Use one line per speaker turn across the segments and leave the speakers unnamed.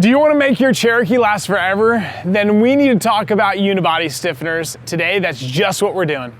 Do you want to make your Cherokee last forever? Then we need to talk about unibody stiffeners. Today, that's just what we're doing.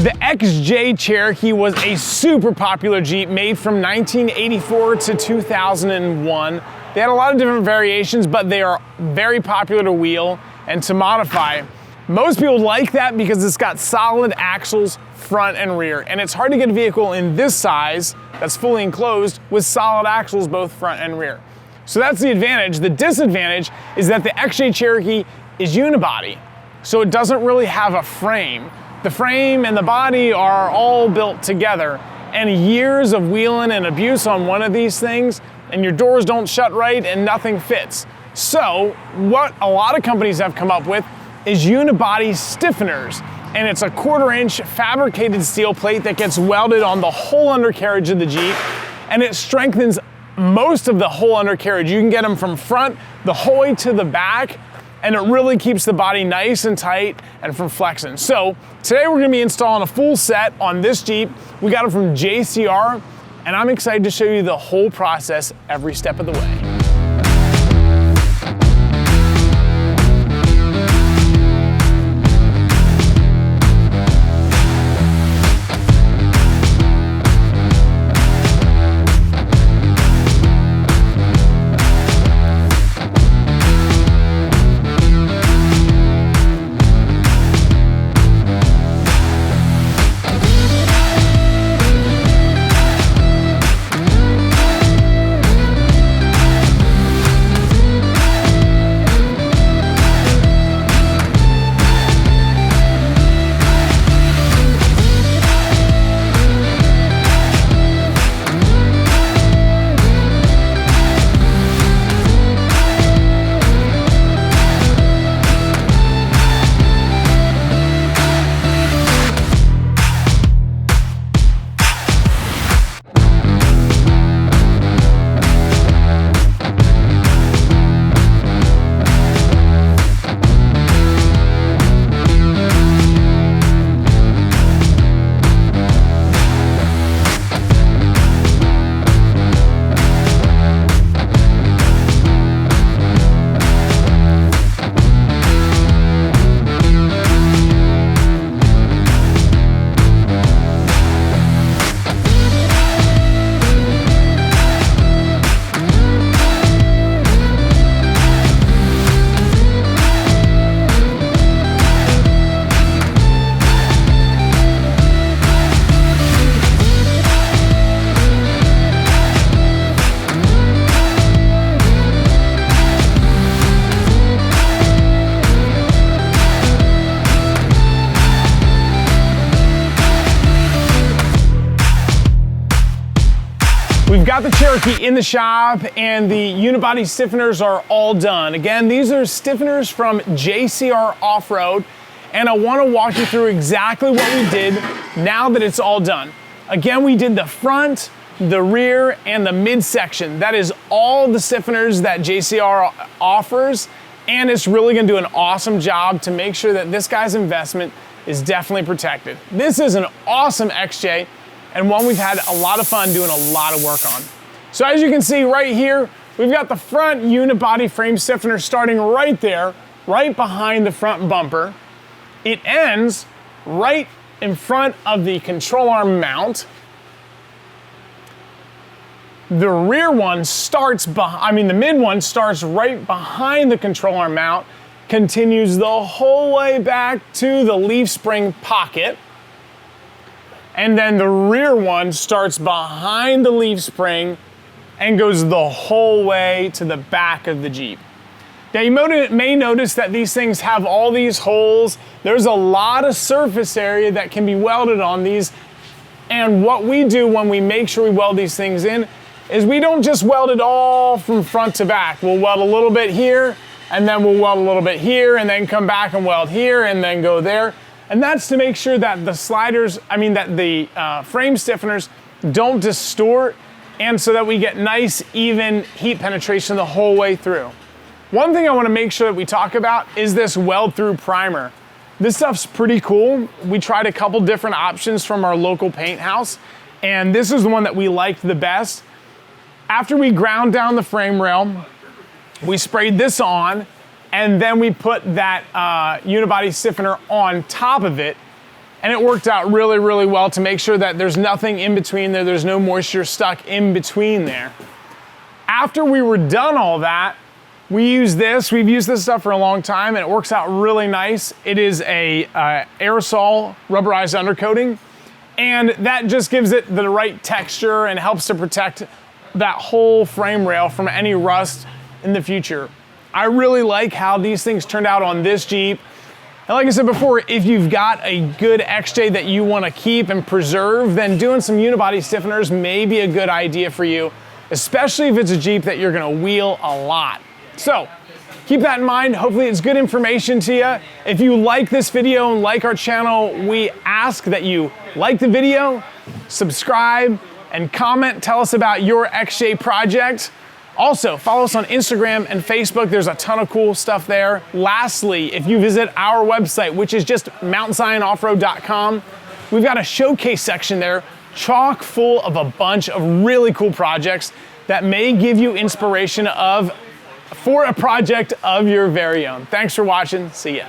The XJ Cherokee was a super popular Jeep made from 1984 to 2001. They had a lot of different variations, but they are very popular to wheel and to modify. Most people like that because it's got solid axles front and rear, and it's hard to get a vehicle in this size that's fully enclosed with solid axles both front and rear. So that's the advantage. The disadvantage is that the XJ Cherokee is unibody, so it doesn't really have a frame. The frame and the body are all built together, and years of wheeling and abuse on one of these things, and your doors don't shut right and nothing fits. So what a lot of companies have come up with is unibody stiffeners, and it's a 1/4-inch fabricated steel plate that gets welded on the whole undercarriage of the Jeep, and it strengthens most of the whole undercarriage. You can get them from front the whole way to the back, and it really keeps the body nice and tight and from flexing. So today we're gonna be installing a full set on this Jeep. We got it from JCR, and I'm excited to show you the whole process every step of the way. We've got the Cherokee in the shop, and the unibody stiffeners are all done. Again, these are stiffeners from JCR Off-Road, and I want to walk you through exactly what we did now that it's all done. Again, we did the front, the rear, and the midsection. That is all the stiffeners that JCR offers, and it's really going to do an awesome job to make sure that this guy's investment is definitely protected. This is an awesome XJ, and one we've had a lot of fun doing a lot of work on. So as you can see right here, we've got the front unibody frame stiffener starting right there, right behind the front bumper. It ends right in front of the control arm mount. The rear one starts the mid one starts right behind the control arm mount, continues the whole way back to the leaf spring pocket. And then the rear one starts behind the leaf spring and goes the whole way to the back of the Jeep. Now you may notice that these things have all these holes. There's a lot of surface area that can be welded on these. And what we do when we make sure we weld these things in is we don't just weld it all from front to back. We'll weld a little bit here, and then we'll weld a little bit here, and then come back and weld here, and then go there. And that's to make sure that the frame stiffeners don't distort, and so that we get nice, even heat penetration the whole way through. One thing I want to make sure that we talk about is this weld-through primer. This stuff's pretty cool. We tried a couple different options from our local paint house, and this is the one that we liked the best. After we ground down the frame rail, we sprayed this on, and then we put that unibody stiffener on top of it, and it worked out really, really well to make sure that there's nothing in between there, there's no moisture stuck in between there. After we were done all that, we used this. We've used this stuff for a long time, and it works out really nice. It is a aerosol rubberized undercoating, and that just gives it the right texture and helps to protect that whole frame rail from any rust in the future. I really like how these things turned out on this Jeep. And like I said before, if you've got a good XJ that you want to keep and preserve, then doing some unibody stiffeners may be a good idea for you, especially if it's a Jeep that you're going to wheel a lot. So keep that in mind. Hopefully it's good information to you. If you like this video and like our channel, we ask that you like the video, subscribe, and comment. Tell us about your XJ project. Also, follow us on Instagram and Facebook. There's a ton of cool stuff there. Lastly, if you visit our website, which is just mountainzionoffroad.com, we've got a showcase section there, chock full of a bunch of really cool projects that may give you inspiration for a project of your very own. Thanks for watching. See ya.